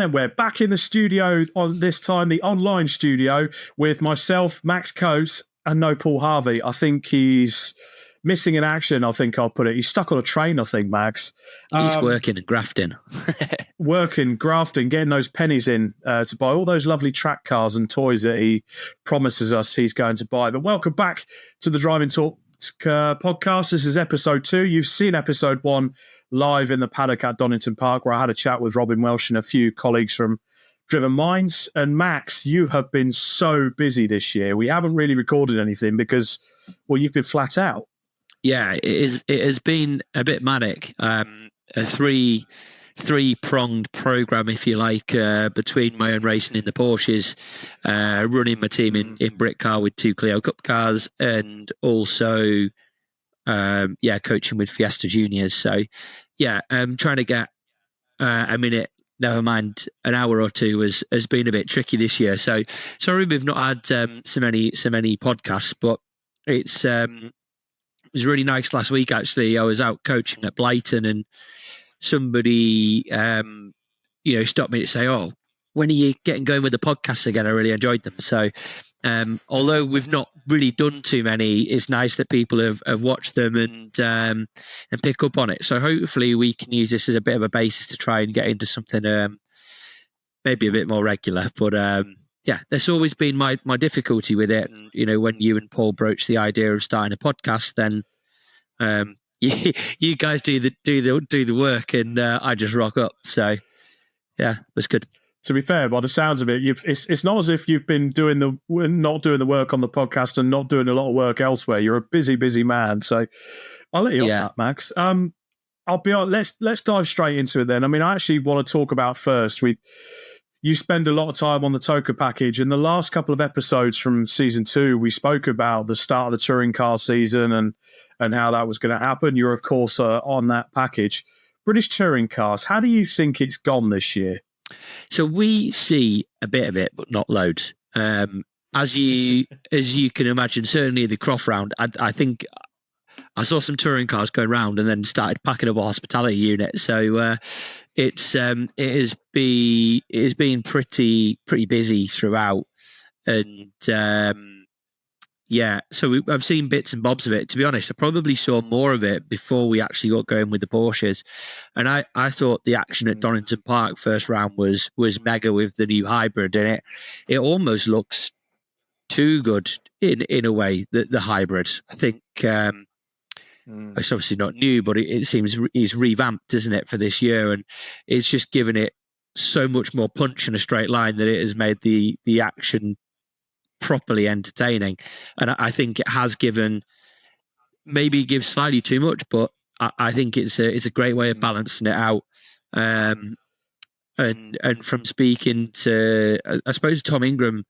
then we're back in the studio on this time, the online studio, with myself, Max Coates, and no Paul Harvey. I think he's missing in action, I think I'll put it. He's stuck on a train, I think, Max. He's working and grafting. Working, grafting, getting those pennies in to buy all those lovely track cars and toys that he promises us he's going to buy. But welcome back to the Driving Talk podcast. This is episode 2. You've seen episode 1 live in the paddock at Donington Park, where I had a chat with Robin Welsh and a few colleagues from Driven Minds. And Max, you have been so busy this year. We haven't really recorded anything because, well, you've been flat out. Yeah, it has been a bit manic. A three-pronged program, if you like, between my own racing in the Porsches, running my team in Britcar with 2 Clio Cup cars, and also coaching with Fiesta Juniors. So trying to get a minute, never mind an hour or two, has been a bit tricky this year. So sorry we've not had so many podcasts, but it was really nice last week. Actually, I was out coaching at Blyton, and somebody stopped me to say, "Oh, when are you getting going with the podcasts again?" I really enjoyed them. So although we've not really done too many, it's nice that people have watched them and pick up on it. So hopefully we can use this as a bit of a basis to try and get into something maybe a bit more regular. But there's always been my difficulty with it. And when you and Paul broached the idea of starting a podcast, then you guys do the work, and I just rock up. So yeah, it was good. To be fair, by the sounds of it, it's not as if you've been not doing the work on the podcast and not doing a lot of work elsewhere. You're a busy man. So I'll let you off that, Max. I'll be honest. Let's dive straight into it then. I mean, I actually want to talk about first. You spend a lot of time on the Toka package. In the last couple of episodes from season 2, we spoke about the start of the touring car season and how that was going to happen. You're, of course, on that package. British touring cars, how do you think it's gone this year? So we see a bit of it, but not loads. As you can imagine, certainly the Croft round, I think I saw some touring cars going round and then started packing up a hospitality unit. So it has been pretty busy throughout, and so I've seen bits and bobs of it. To be honest, I probably saw more of it before we actually got going with the Porsches, and I thought the action at Donington Park first round was mega with the new hybrid, and it almost looks too good in a way, the hybrid. I think it's obviously not new, but it seems it's revamped, isn't it, for this year, and it's just given it so much more punch in a straight line that it has made the action properly entertaining. And I think it has gives slightly too much, but I think it's a great way of balancing it out. And from speaking to, I suppose, Tom Ingram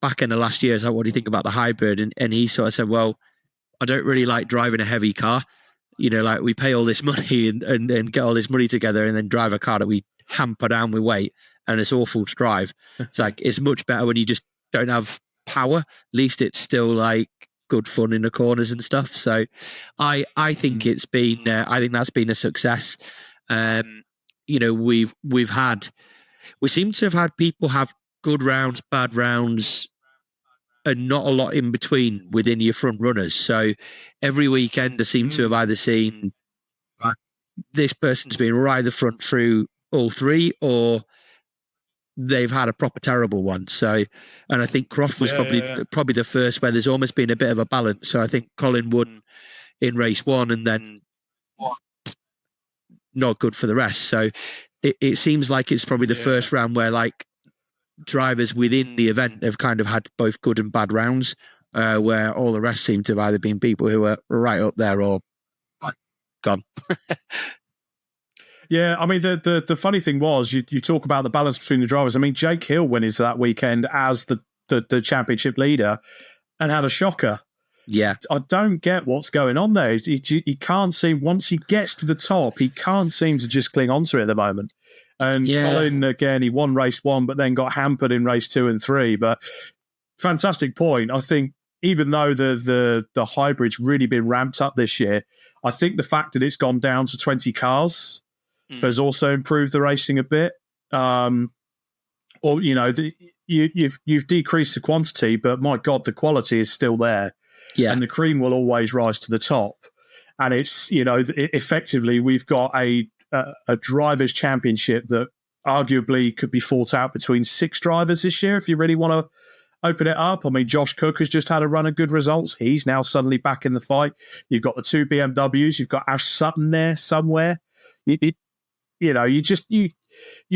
back in the last year, is like, what do you think about the hybrid? And he sort of said, well, I don't really like driving a heavy car. Like we pay all this money and get all this money together and then drive a car that we hamper down with weight, and it's awful to drive. It's like, it's much better when you just don't have power. At least it's still like good fun in the corners and stuff. So I think it's been I think that's been a success. We seem to have had people have good rounds, bad rounds, and not a lot in between within your front runners. So every weekend I seem to have either seen this person's been right at the front through all 3, or they've had a proper terrible one. So, and I think Croft was probably the first where there's almost been a bit of a balance. So I think Colin won in race 1 and then not good for the rest. So it seems like it's probably the first round where like drivers within the event have kind of had both good and bad rounds, where all the rest seem to have either been people who are right up there or gone. Yeah, I mean, the funny thing was, you talk about the balance between the drivers. I mean, Jake Hill went into that weekend as the championship leader and had a shocker. Yeah. I don't get what's going on there. He can't seem, once he gets to the top, he can't seem to just cling on to it at the moment. And Colin, again, he won race 1, but then got hampered in race 2 and 3. But fantastic point. I think even though the hybrid's really been ramped up this year, I think the fact that it's gone down to 20 cars has also improved the racing a bit. or you've decreased the quantity, but my God, the quality is still there, and the cream will always rise to the top. And it's effectively we've got a drivers' championship that arguably could be fought out between 6 drivers this year if you really want to open it up. I mean, Josh Cook has just had a run of good results. He's now suddenly back in the fight. You've got the 2 BMWs. You've got Ash Sutton there somewhere. You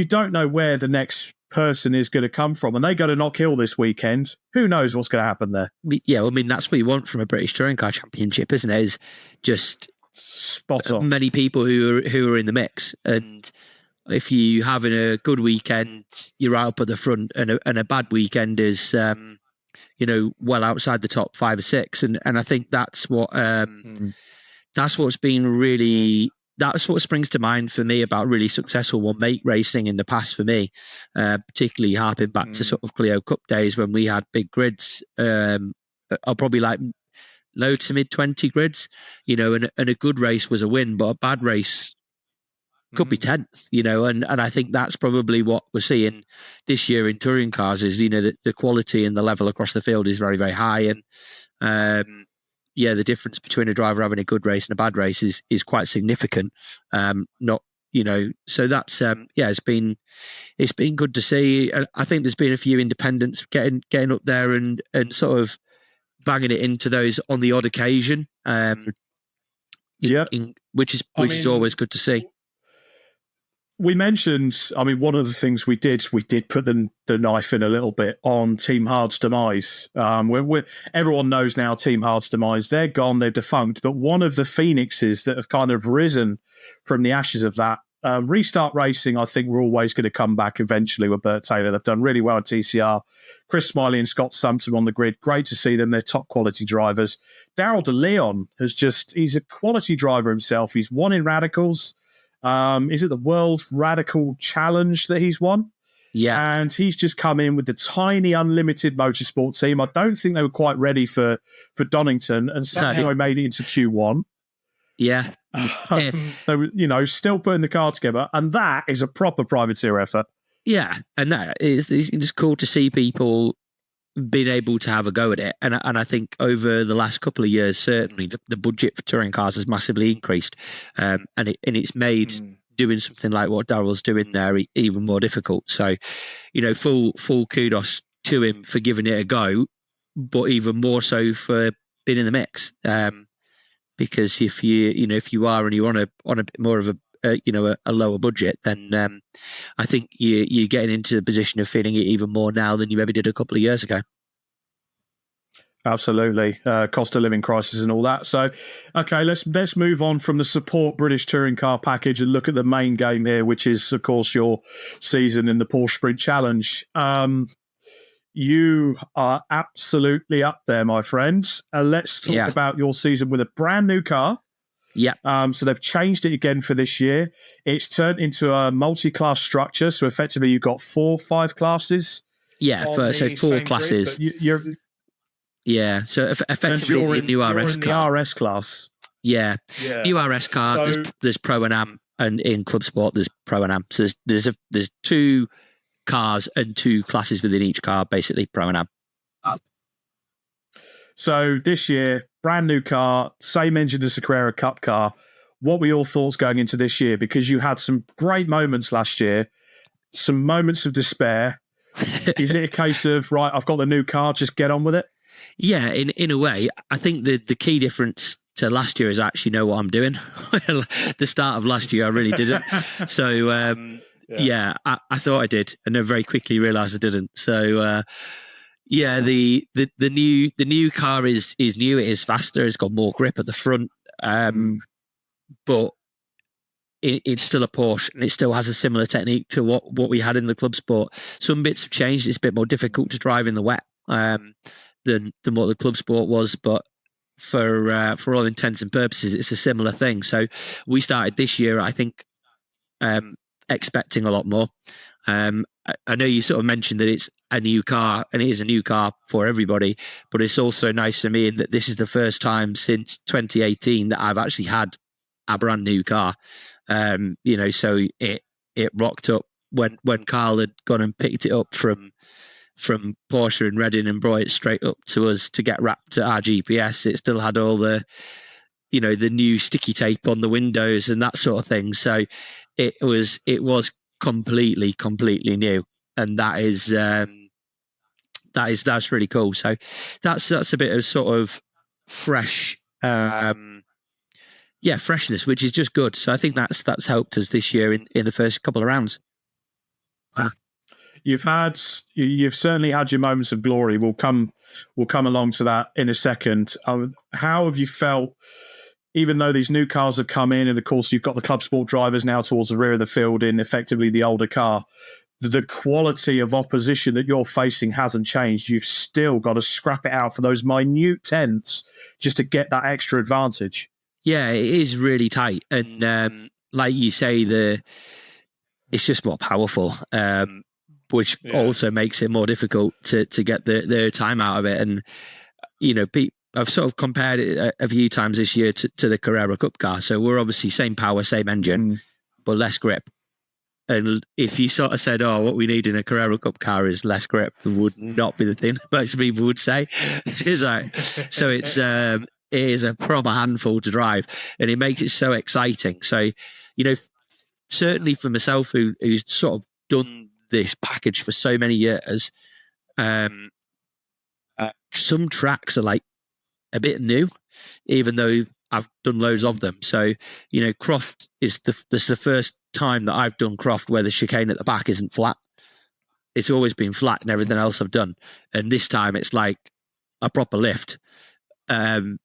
don't know where the next person is going to come from, and they go to Knock Hill this weekend. Who knows what's going to happen there? Yeah, I mean, that's what you want from a British Touring Car Championship, isn't it? Is just spot on. Many people who are in the mix, and if you having a good weekend, you're right up at the front, and a bad weekend is well outside the top 5 or 6, and I think that's what that's what springs to mind for me about really successful one-make racing in the past for me, particularly harping back to sort of Clio Cup days when we had big grids. I'll probably like low to mid 20 grids, and a good race was a win, but a bad race could be 10th, and I think that's probably what we're seeing this year in touring cars is, that the quality and the level across the field is very, very high. And the difference between a driver having a good race and a bad race is quite significant. So that's, it's been good to see. I think there's been a few independents getting up there and sort of banging it into those on the odd occasion. Which is always good to see. We mentioned, one of the things we did put the knife in a little bit on Team Hard's demise. Everyone knows now Team Hard's demise. They're gone, they're defunct. But one of the phoenixes that have kind of risen from the ashes of that, Restart Racing, I think we're always going to come back eventually with Bert Taylor. They've done really well at TCR. Chris Smiley and Scott Sumpter on the grid. Great to see them. They're top quality drivers. Daryl De Leon he's a quality driver himself. He's won in Radicals. Is it the World Radical Challenge that he's won? Yeah. And he's just come in with the tiny Unlimited Motorsport team. I don't think they were quite ready for Donington, and somehow they made it into Q1. Yeah. They were, still putting the car together, and that is a proper privateer effort. Yeah, and that is just cool to see people being able to have a go at it. And I think over the last couple of years, certainly the budget for touring cars has massively increased, and it's made doing something like what Daryl's doing there even more difficult. So, full kudos to him for giving it a go, but even more so for being in the mix. Because if you are and you're on a bit more of a lower budget, then I think you're getting into the position of feeling it even more now than you maybe did a couple of years ago. Absolutely. Cost of living crisis and all that. So, okay, let's move on from the support British touring car package and look at the main game here, which is, of course, your season in the Porsche Sprint Challenge. You are absolutely up there, my friends. Let's talk about your season with a brand new car. Yeah. So they've changed it again for this year. It's turned into a multi-class structure. So effectively, you've got 5 classes. Yeah, so 4 classes. Yeah, so effectively the new RS car. The RS class. Yeah. New RS car. So, there's Pro and Am, and in Club Sport there's Pro and Am. So there's 2 cars and 2 classes within each car, basically Pro and Am. So this year, brand new car, same engine as the Carrera Cup car. What were your thoughts going into this year? Because you had some great moments last year, some moments of despair. Is it a case of, right, I've got the new car, just get on with it? Yeah, in a way. I think the key difference to last year is I actually know what I'm doing. The start of last year, I really didn't. So, I thought I did, and then very quickly realised I didn't. So, the new car is new. It is faster. It's got more grip at the front, but it's still a Porsche, and it still has a similar technique to what we had in the Club Sport. Some bits have changed. It's a bit more difficult to drive in the wet than what the Club Sport was, but for all intents and purposes, it's a similar thing. So we started this year, I think, expecting a lot more. I know you sort of mentioned that it's a new car, and it is a new car for everybody, but it's also nice to me in that this is the first time since 2018 that I've actually had a brand new car. So it rocked up when Carl had gone and picked it up from Porsche in Reading and brought it straight up to us to get wrapped at our GPS, it still had all the, the new sticky tape on the windows and that sort of thing. So it was completely new, and that's really cool. So that's a bit of sort of fresh, freshness, which is just good. So I think that's helped us this year in the first couple of rounds. You've certainly had your moments of glory. We'll come along to that in a second. How have you felt, even though these new cars have come in, and of course you've got the Club Sport drivers now towards the rear of the field in effectively the older car, the quality of opposition that you're facing hasn't changed. You've still got to scrap it out for those minute tenths just to get that extra advantage. Yeah, it is really tight. And like you say, it's just more powerful. Which also makes it more difficult to get the time out of it. And, I've sort of compared it a few times this year to the Carrera Cup car. So we're obviously same power, same engine, but less grip. And if you sort of said, what we need in a Carrera Cup car is less grip, it would not be the thing most people would say. So it is a proper handful to drive, and it makes it so exciting. So, certainly for myself, who's sort of done this package for so many years, some tracks are like a bit new, even though I've done loads of them. So, Croft this is the first time that I've done Croft where the chicane at the back isn't flat. It's always been flat and everything else I've done. And this time it's like a proper lift. And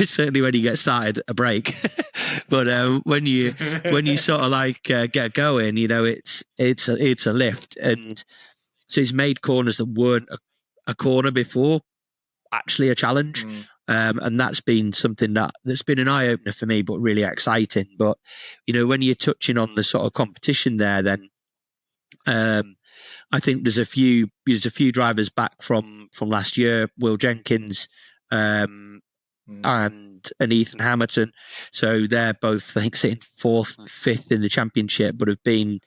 certainly when you get started, a break. But when you sort of like get going, it's a lift. And so it's made corners that weren't a corner before actually a challenge. And that's been something that's been an eye opener for me, but really exciting. But when you're touching on the sort of competition there, then I think there's a few drivers back from last year, Will Jenkins, and Ethan Hamilton. So they're both, I think, sitting 4th and 5th in the championship, but have been,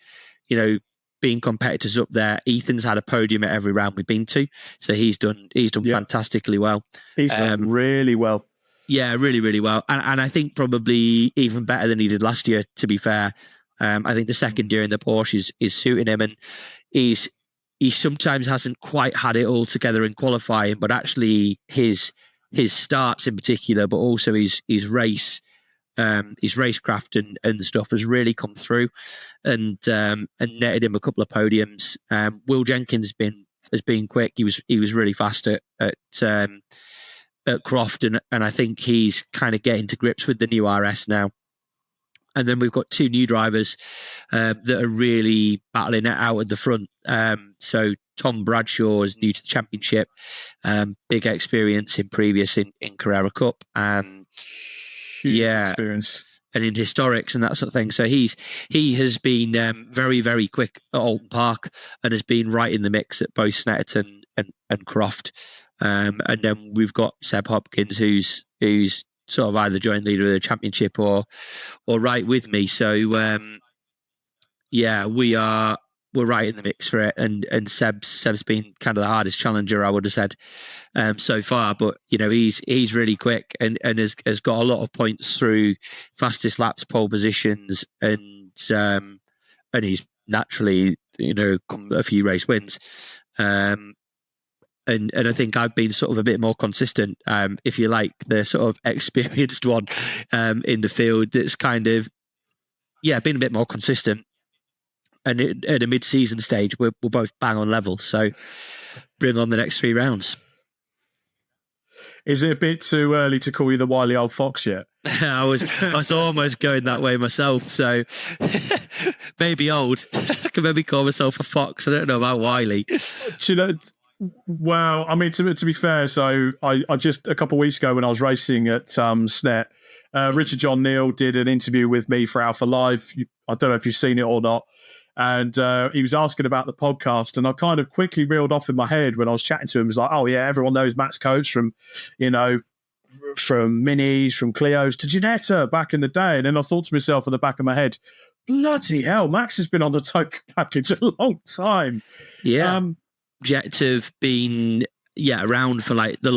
being competitors up there. Ethan's had a podium at every round we've been to, so he's done fantastically well. He's done really well. Yeah, really, really well, and I think probably even better than he did last year. To be fair, I think the second year in the Porsche is suiting him, and he sometimes hasn't quite had it all together in qualifying, but actually his starts in particular, but also his racecraft and stuff has really come through, and netted him a couple of podiums. Will Jenkins has been quick. He was really fast at Croft, and I think he's kind of getting to grips with the new RS now. And then we've got 2 new drivers that are really battling it out at the front. So Tom Bradshaw is new to the championship, big experience in previous in Carrera Cup, and experience, and in historics and that sort of thing. So he has been very, very quick at Alton Park and has been right in the mix at both Snetterton and Croft. And then we've got Seb Hopkins, who's sort of either joint leader of the championship or right with me. So we're right in the mix for it, and Seb's been kind of the hardest challenger, I would have said, so far. But he's really quick and has got a lot of points through fastest laps, pole positions, and he's naturally a few race wins. And I think I've been sort of a bit more consistent, if you like, the sort of experienced one in the field that's kind of, been a bit more consistent. And at a mid-season stage, we're both bang on level. So bring on the next 3 rounds. Is it a bit too early to call you the wily old fox yet? I was almost going that way myself. So maybe old. I can maybe call myself a fox. I don't know about wily. Well, I mean, to be fair, so I just a couple of weeks ago when I was racing at Snet, Richard John Neal did an interview with me for Alpha Live. I don't know if you've seen it or not. And he was asking about the podcast, and I kind of quickly reeled off in my head when I was chatting to him. It was like, oh yeah, everyone knows Max Coates from Minis, from Clios to Ginetta back in the day. And then I thought to myself in the back of my head, Bloody hell, Max has been on the Toka package a long time. Yeah. Jets have been around for like a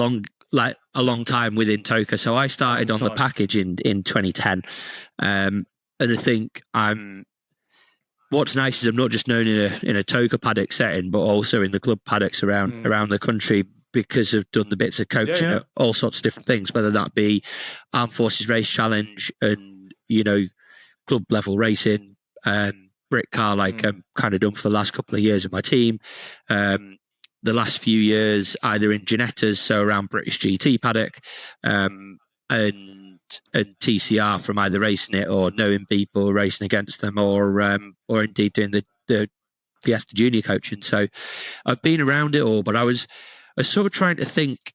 long time within Toka. So I started on the package in 2010. And I think what's nice is I'm not just known in a Toka paddock setting, but also in the club paddocks around the country, because I've done the bits of coaching at all sorts of different things, whether that be Armed Forces Race Challenge and, club level racing, Brit car, like I'm kind of done for the last couple of years with my team. The last few years, either in Ginettas, so around British GT paddock, and TCR from either racing it or knowing people, racing against them, or indeed doing the Fiesta Junior coaching. So I've been around it all, but I was sort of trying to think.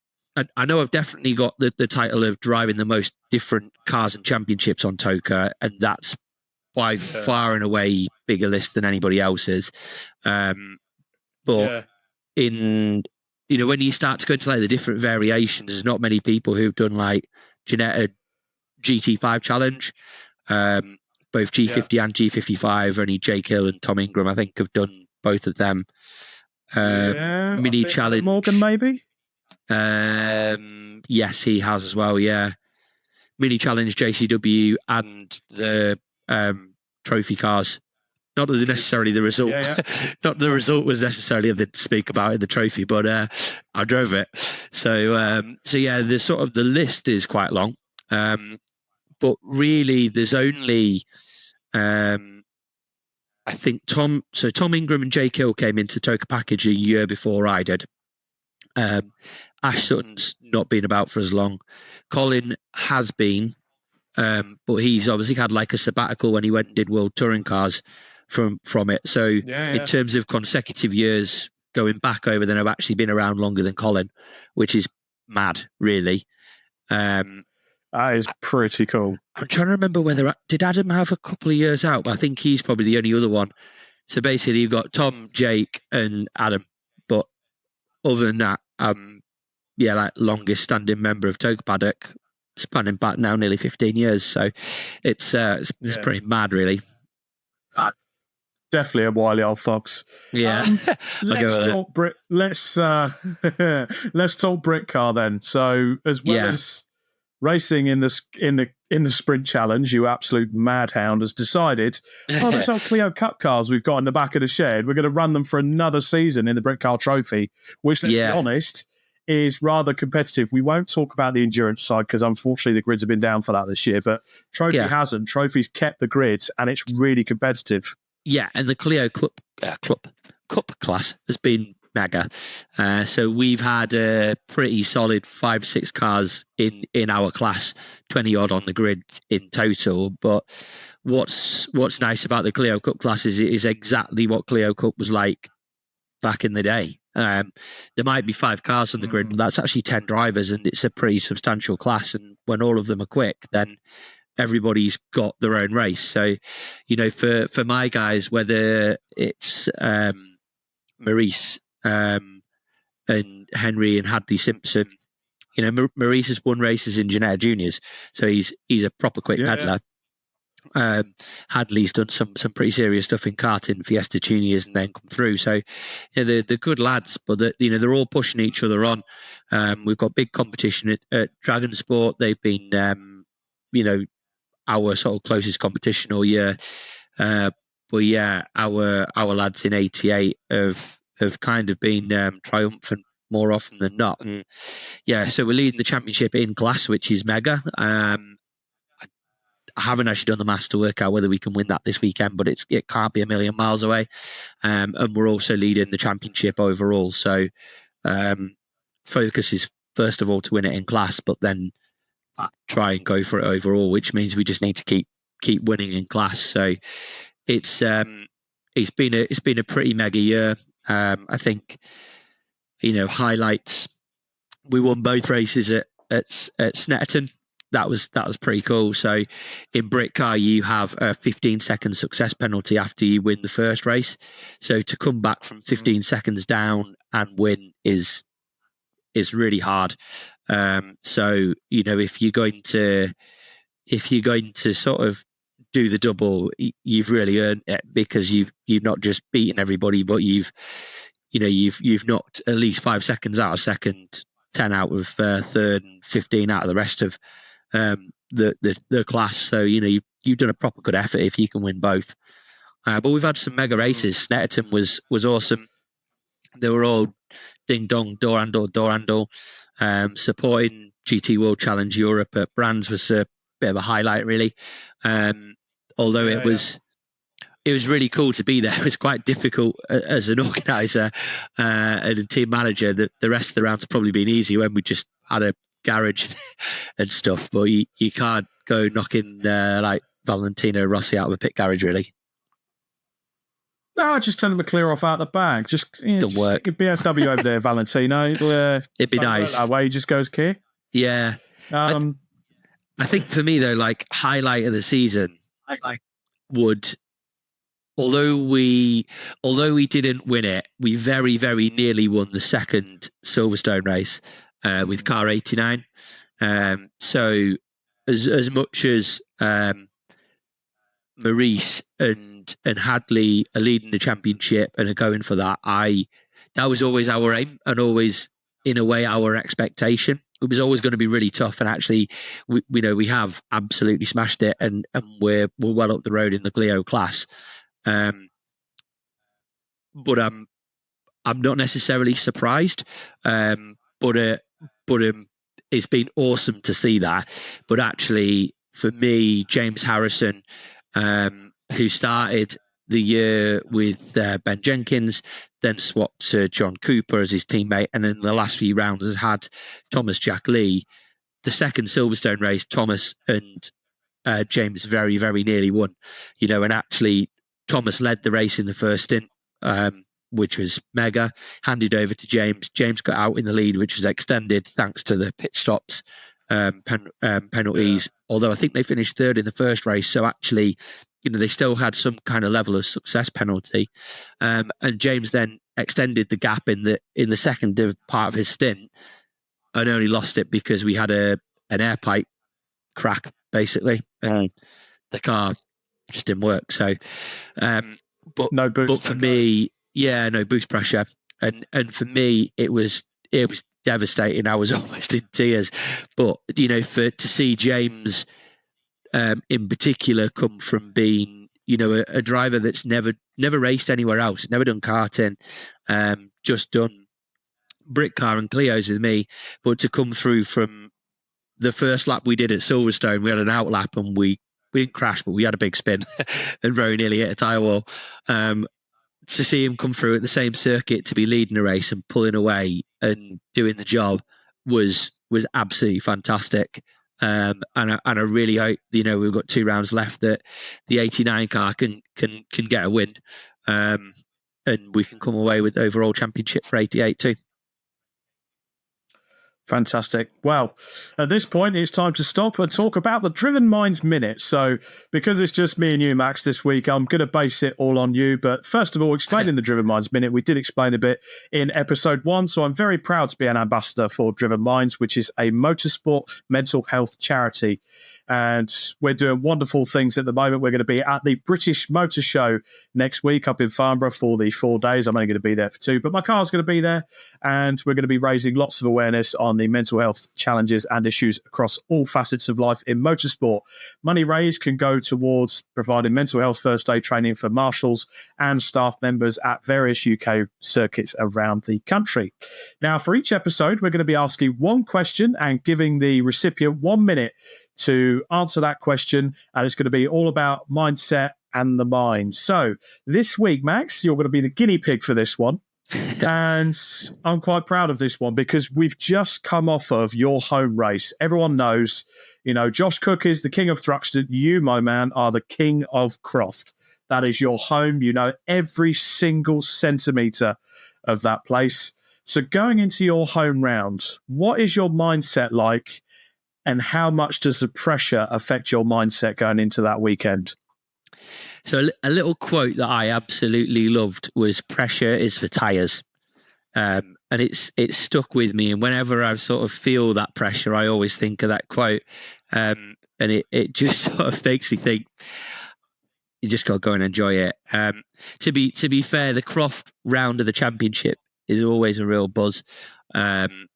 I know I've definitely got the title of driving the most different cars and championships on Toka, and that's by far and away bigger list than anybody else's. But in, when you start to go into like the different variations, there's not many people who've done like Ginetta GT5 Challenge, both G50 and G55. Only Jake Hill and Tom Ingram, I think, have done both of them. Mini Challenge. Morgan, maybe? Yes, he has as well, yeah. Mini Challenge, JCW, and the trophy cars. Not that necessarily the result, not the result was necessarily to speak about in the trophy, but I drove it. So yeah, the list is quite long, but really there's only, I think Tom Ingram and Jake Hill came into Toka package a year before I did. Ash Sutton's not been about for as long. Colin has been, but he's obviously had like a sabbatical when he went and did World Touring Cars from it. So in terms of consecutive years going back over, then I've actually been around longer than Colin, which is mad, really. That is pretty cool. I'm trying to remember whether did Adam have a couple of years out, but I think he's probably the only other one. So basically, you've got Tom, Jake, and Adam. But other than that, like longest standing member of Toka paddock, spanning back now nearly 15 years. So it's pretty mad, really. Definitely a wily old fox. Yeah. Let's talk Brit car then. So as well as racing in the sprint challenge, you absolute madhound has decided, those old Clio Cup cars we've got in the back of the shed, we're going to run them for another season in the Brit Car Trophy, which, let's be honest, is rather competitive. We won't talk about the endurance side because unfortunately the grids have been down for that this year, but Trophy hasn't. Trophy's kept the grids and it's really competitive. Yeah, and the Clio Cup class has been mega. So we've had a pretty solid 5-6 cars in our class, 20 odd on the grid in total. But what's nice about the Clio Cup class is exactly what Clio Cup was like back in the day. There might be 5 cars on the grid, but that's actually 10 drivers, and it's a pretty substantial class. And when all of them are quick, then everybody's got their own race. So, for my guys, whether it's Maurice and Henry and Hadley Simpson, Maurice has won races in Ginetta Juniors, so he's a proper quick peddler. Hadley's done some pretty serious stuff in karting, Fiesta Juniors, and then come through. So they're good lads, but they're all pushing each other on. We've got big competition at Dragon Sport. They've been our sort of closest competition all year. But yeah, our lads in 88 have kind of been triumphant more often than not. And yeah, so we're leading the championship in class, which is mega. I haven't actually done the maths to work out whether we can win that this weekend, but it can't be a million miles away. And we're also leading the championship overall. So focus is first of all to win it in class, but then try and go for it overall, which means we just need to keep winning in class. So it's been a pretty mega year. I think highlights. We won both races at Snetterton. That was pretty cool. So in Brit Car, you have a 15-second success penalty after you win the first race. So to come back from 15 seconds down and win is really hard. So if you're going to sort of do the double, you've really earned it, because you've not just beaten everybody, but you've knocked at least 5 seconds out of second, 10 out of third, and 15 out of the rest of the class. So you've done a proper good effort if you can win both. But we've had some mega races. Snetterton was awesome. They were all ding dong, door handle. Supporting GT World Challenge Europe at Brands was a bit of a highlight, really. Although it was really cool to be there. It was quite difficult as an organizer and a team manager. The rest of the rounds have probably been easy when we just had a garage and stuff. But you can't go knocking like Valentino Rossi out of a pit garage, really. No, I just tell him to clear off out the back. Don't work. BSW over there, Valentino. It'd be nice. That way, he just goes key. Yeah. I think for me though, like highlight of the season, would, although we didn't win it, we very, very nearly won the second Silverstone race with car 89. So as much as Maurice and Hadley are leading the championship and are going for that, that was always our aim and always in a way our expectation. It was always going to be really tough, and actually we have absolutely smashed it, and we're well up the road in the Clio class. But I'm not necessarily surprised. But it's been awesome to see that. But actually, for me, James Harrison, who started the year with Ben Jenkins, then swapped to John Cooper as his teammate, and in the last few rounds has had Thomas Jack Lee. The second Silverstone race, Thomas and James very, very nearly won. And actually Thomas led the race in the first stint, which was mega, handed over to James. James got out in the lead, which was extended thanks to the pit stops, penalties, although I think they finished third in the first race. So actually, they still had some kind of level of success penalty. And James then extended the gap in the second part of his stint, and only lost it because we had an air pipe crack, basically. The car just didn't work. So, but no boost. But for me, no boost pressure, and for me, it was devastating. I was almost in tears. But to see James in particular come from being a driver that's never raced anywhere else, never done karting, just done brick car and Clios with me, but to come through from the first lap we did at Silverstone, we had an out lap and we didn't crash, but we had a big spin and very nearly hit a tyre wall. To see him come through at the same circuit, to be leading a race and pulling away and doing the job was absolutely fantastic. And I really hope we've got 2 rounds left, that the 89 car can get a win, and we can come away with the overall championship for 88 too. Fantastic. Well, at this point, it's time to stop and talk about the Driven Minds Minute. So, because it's just me and you, Max, this week, I'm going to base it all on you. But first of all, explaining the Driven Minds Minute, we did explain a bit in episode 1. So I'm very proud to be an ambassador for Driven Minds, which is a motorsport mental health charity. And we're doing wonderful things at the moment. We're going to be at the British Motor Show next week up in Farnborough for the 4 days. I'm only going to be there for 2, but my car's going to be there. And we're going to be raising lots of awareness on the mental health challenges and issues across all facets of life in motorsport. Money raised can go towards providing mental health first aid training for marshals and staff members at various UK circuits around the country. Now, for each episode, we're going to be asking one question and giving the recipient 1 minute to answer that question, and it's going to be all about mindset and the mind. So this week, Max, you're going to be the guinea pig for this one. And I'm quite proud of this one because we've just come off of your home race. Everyone knows, Josh Cook is the king of Thruxton. You, my man, are the king of Croft. That is your home. You know every single centimetre of that place. So going into your home round, what is your mindset like? And how much does the pressure affect your mindset going into that weekend? So a little quote that I absolutely loved was "Pressure is for tyres," and it's stuck with me. And whenever I sort of feel that pressure, I always think of that quote, and it just sort of makes me think, you just got to go and enjoy it. To be fair, the Croft round of the championship is always a real buzz. And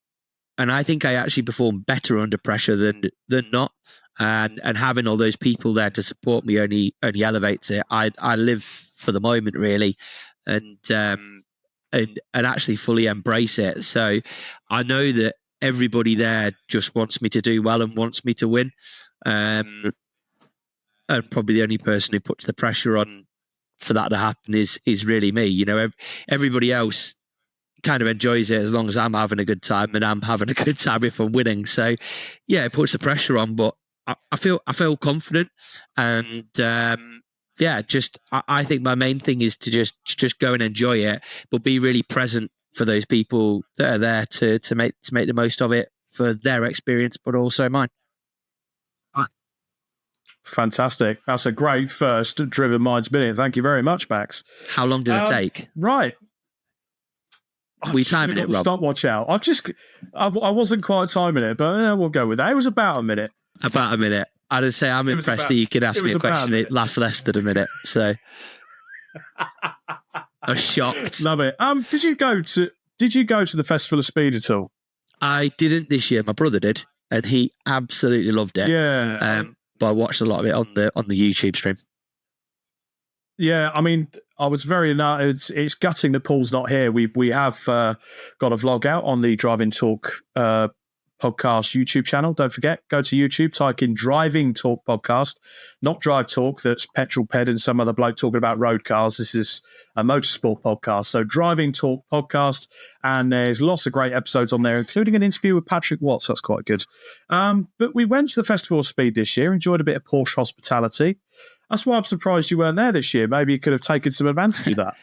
I think I actually perform better under pressure than not. And having all those people there to support me only elevates it. I live for the moment, really, and actually fully embrace it. So I know that everybody there just wants me to do well and wants me to win. And probably the only person who puts the pressure on for that to happen is really me. You know, everybody else kind of enjoys it as long as I'm having a good time, and I'm having a good time if I'm winning. So yeah, it puts the pressure on, but I feel confident, and I think my main thing is to just go and enjoy it, but be really present for those people that are there to make the most of it for their experience, but also mine. Fantastic. That's a great first Driven Minds minute. Thank you very much, Max. How long did it take? Right. We timing it, Rob? Stopwatch out. I wasn't quite timing it, but we'll go with that. It was about a minute. About a minute. I'd say I'm impressed that you could ask me a question. It lasts less than a minute. So I'm shocked. Love it. Did you go to the Festival of Speed at all? I didn't this year. My brother did, and he absolutely loved it. Yeah. But I watched a lot of it on the YouTube stream. Yeah, I mean, I was very it's gutting that Paul's not here. We have got a vlog out on the Driving Talk podcast YouTube channel. Don't forget, go to YouTube, type in Driving Talk podcast, not Drive Talk. That's Petrol Ped and some other bloke talking about road cars. This is a motorsport podcast. So Driving Talk podcast, and there's lots of great episodes on there, including an interview with Patrick Watts. That's quite good. But we went to the Festival of Speed this year, enjoyed a bit of Porsche hospitality. That's why I'm surprised you weren't there this year. Maybe you could have taken some advantage of that.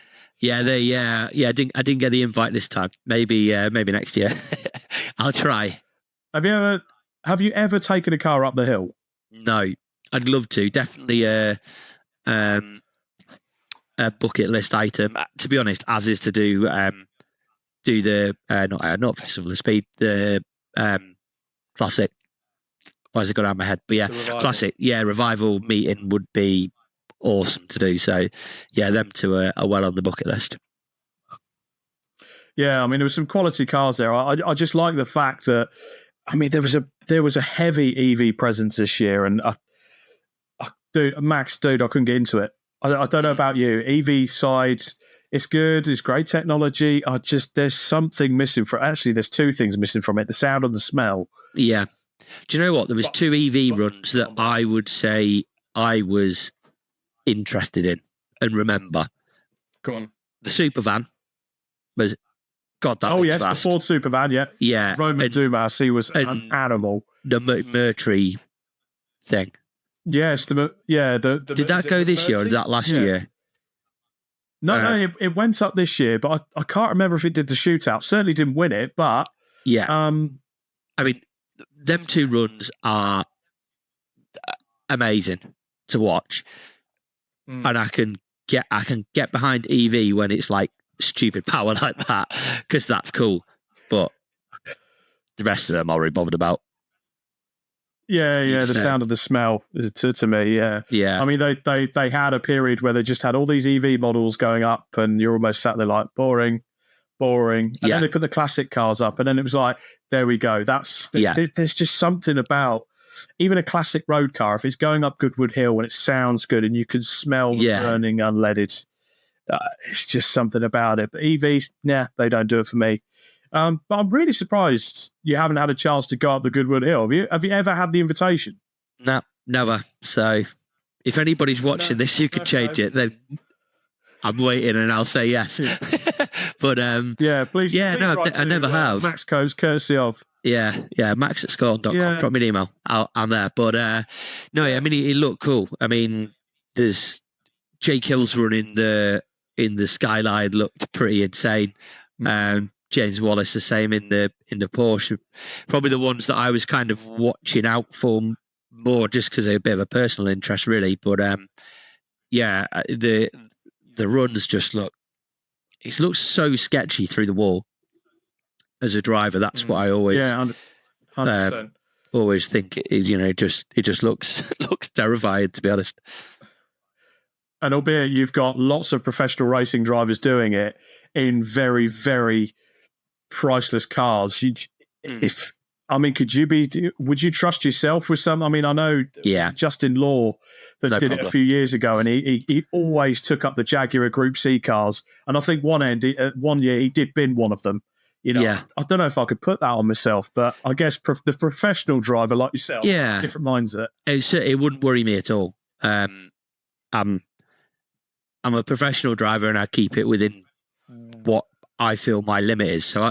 I didn't get the invite this time. Maybe next year. I'll try. Have you ever taken a car up the hill? No, I'd love to. Definitely a bucket list item. To be honest, as is to do the not Festival of Speed, the classic. Why has it gone out of my head? But yeah, classic. Yeah, revival meeting would be awesome to do. So yeah, them two are well on the bucket list. Yeah, I mean, there were some quality cars there. I just like the fact that, I mean, there was a heavy EV presence this year, and Max, I couldn't get into it. I don't know about you. EV side, it's good. It's great technology. There's something missing there's two things missing from it: the sound and the smell. Yeah. Do you know what? There was two EV runs that I would say I was interested in and remember. Go on. The Supervan was, God, that yes, fast. the Ford Supervan, yeah. Yeah. Roman Dumas, he was an animal. The Mercury thing. Yes, did that go this year or did that last year? No, it went up this year, but I can't remember if it did the shootout. Certainly didn't win it, but yeah. I mean, them two runs are amazing to watch, and I can get behind EV when it's like stupid power like that, because that's cool. But the rest of them I'm already bothered about. Yeah, the sound of the smell to me, yeah. I mean, they had a period where they just had all these EV models going up, and you're almost sat there like boring. And then they put the classic cars up, and then it was like, there we go. There's just something about even a classic road car, if it's going up Goodwood Hill and it sounds good and you can smell the burning unleaded, it's just something about it. But EVs, they don't do it for me. But I'm really surprised you haven't had a chance to go up the Goodwood Hill. Have you ever had the invitation? No, never. So if anybody's watching this, you could change it. Then I'm waiting and I'll say yes. But please. Yeah, no, I never have. Max Coes, courtesy of. Yeah, Max at Scotland.com. Yeah. Drop me an email. I'm there. But no, I mean, it looked cool. I mean, there's Jake Hill's run in the Skyline looked pretty insane. James Wallace the same in the Porsche. Probably the ones that I was kind of watching out for more just because they're a bit of a personal interest, really. But the runs just look so sketchy through the wall. As a driver, that's what I always 100%. Always think it is. It just looks terrifying, to be honest. And albeit you've got lots of professional racing drivers doing it in very, very priceless cars, would you trust yourself with some? I mean, I know Justin Law that did it a few years ago, and he always took up the Jaguar Group C cars. And I think one year he did bin one of them. I don't know if I could put that on myself, but I guess the professional driver like yourself, different mindset. It wouldn't worry me at all. I'm a professional driver, and I keep it within what I feel my limit is. So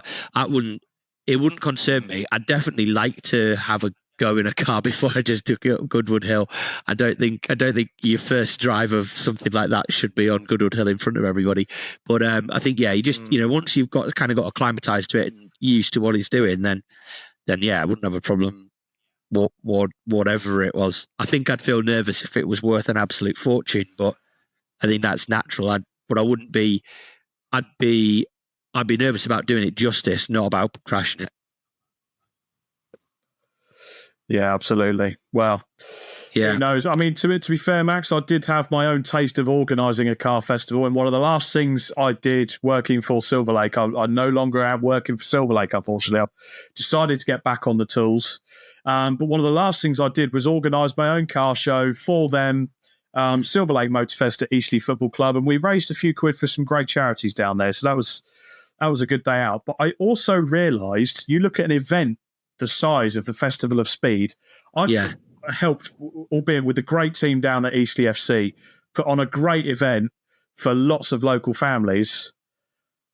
it wouldn't concern me. I'd definitely like to have a go in a car before I just took it up Goodwood Hill. I don't think your first drive of something like that should be on Goodwood Hill in front of everybody. But I think you just once you've got acclimatized to it and used to what he's doing, then I wouldn't have a problem. Whatever it was, I think I'd feel nervous if it was worth an absolute fortune, but I think that's natural. But I wouldn't be. I'd be nervous about doing it justice, not about crashing it. Yeah, absolutely. Well, who knows? I mean, to be fair, Max, I did have my own taste of organising a car festival, and one of the last things I did working for Silver Lake, I no longer am working for Silver Lake, unfortunately. I decided to get back on the tools. But one of the last things I did was organise my own car show for them, Silver Lake Motorfest at Eastleigh Football Club, and we raised a few quid for some great charities down there. So that was a good day out. But I also realised, you look at an event the size of the Festival of Speed, I helped, albeit with a great team down at Eastleigh FC, put on a great event for lots of local families.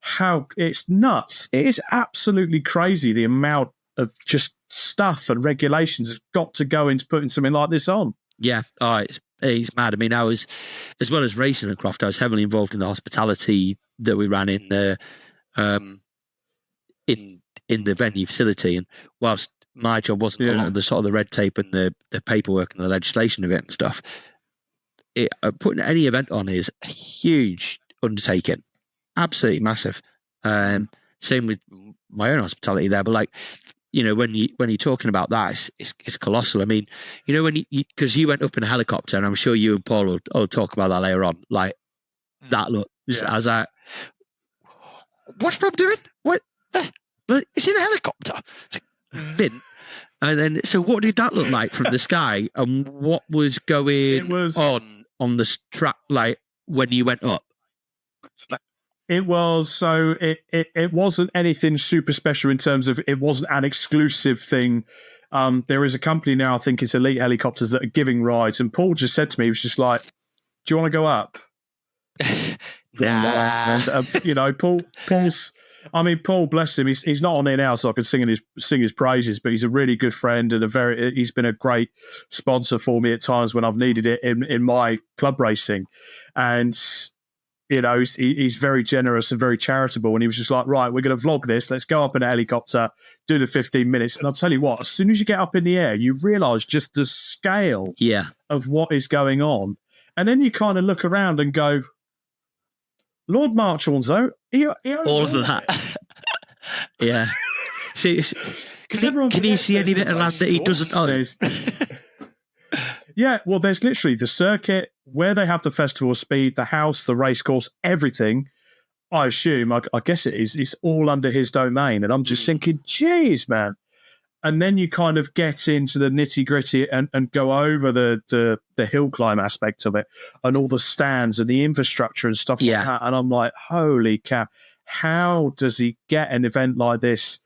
How it's nuts. It is absolutely crazy the amount of just stuff and regulations have got to go into putting something like this on. Yeah. It's mad. I mean, I was, as well as racing at Croft, I was heavily involved in the hospitality that we ran in the in the venue facility. And whilst my job wasn't a lot of the sort of the red tape and the paperwork and the legislation of it and stuff, putting any event on is a huge undertaking, absolutely massive. Same with my own hospitality there, but like, when you're talking about that, it's colossal. I mean, because you went up in a helicopter, and I'm sure you and Paul will talk about that later on. Like that looks as what's Rob doing? What? But it's in a helicopter. Mint. And then, so what did that look like from the sky? And what was going on the track, like when you went up? It wasn't anything super special in terms of, it wasn't an exclusive thing. There is a company now, I think it's Elite Helicopters, that are giving rides. And Paul just said to me, he was just like, do you want to go up? Nah. Paul, bless him. He's not on here now, so I can sing his praises. But he's a really good friend, and he's been a great sponsor for me at times when I've needed it in my club racing. And he's very generous and very charitable. And he was just like, right, we're going to vlog this. Let's go up in a helicopter, do the 15 minutes. And I'll tell you what, as soon as you get up in the air, you realise just the scale of what is going on. And then you kind of look around and go, Lord Marchorn's though, he all of that. Yeah. See, can he see any bit of land that he doesn't own? Yeah, well, there's literally the circuit where they have the Festival of Speed, the house, the race course, everything. I assume, I guess it is, it's all under his domain. And I'm just thinking, geez, man. And then you kind of get into the nitty gritty and go over the hill climb aspect of it and all the stands and the infrastructure and stuff like that. And I'm like, holy cow, how does he get an event like this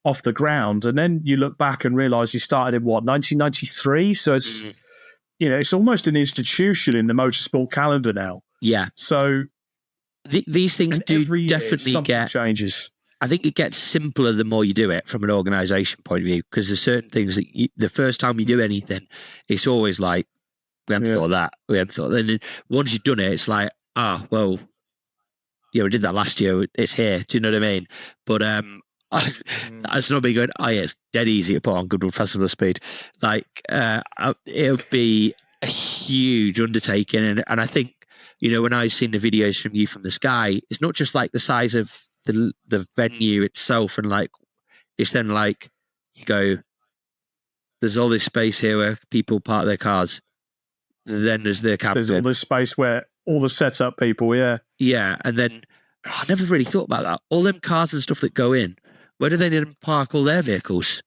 off the ground? And then you look back and realize he started in 1993. So it's, it's almost an institution in the motorsport calendar now. Yeah. So these things do definitely get changes. I think it gets simpler the more you do it from an organisation point of view, because there's certain things that the first time you do anything, it's always like, we hadn't thought of that. We hadn't thought. Then once you've done it, it's like, we did that last year. It's here. Do you know what I mean? But it's not been good. It's dead easy to put on Goodwood Festival of Speed. Like it'll be a huge undertaking, and I think when I've seen the videos from you from the sky, it's not just like the size of the venue itself, and like it's then like you go, there's all this space here where people park their cars, then there's the capital. There's all this space where all the setup people, yeah. Yeah, and then I never really thought about that. All them cars and stuff that go in, where do they need to park all their vehicles?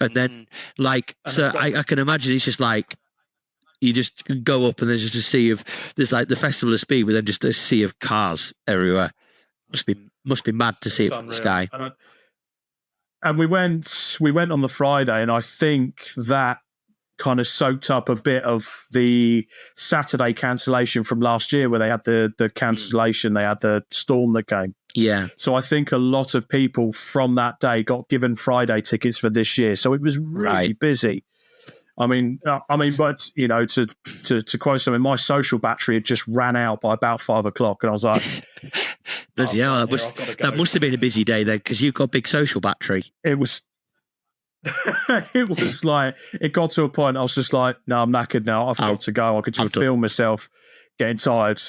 And then, like, so I can imagine it's just like, you just go up and there's just a sea of, there's like the Festival of Speed, but then just a sea of cars everywhere. Must be mad to see it from the sky. And we went on the Friday, and I think that kind of soaked up a bit of the Saturday cancellation from last year, where they had the cancellation, they had the storm that came. Yeah. So I think a lot of people from that day got given Friday tickets for this year. So it was really busy. I mean, but you know, to quote something, my social battery had just ran out by about 5 o'clock, and I was like, that must have been a busy day then, because you've got a big social battery. It was. It was like, it got to a point I was just like, no, I'm knackered now. I've got to go. I could just feel myself getting tired.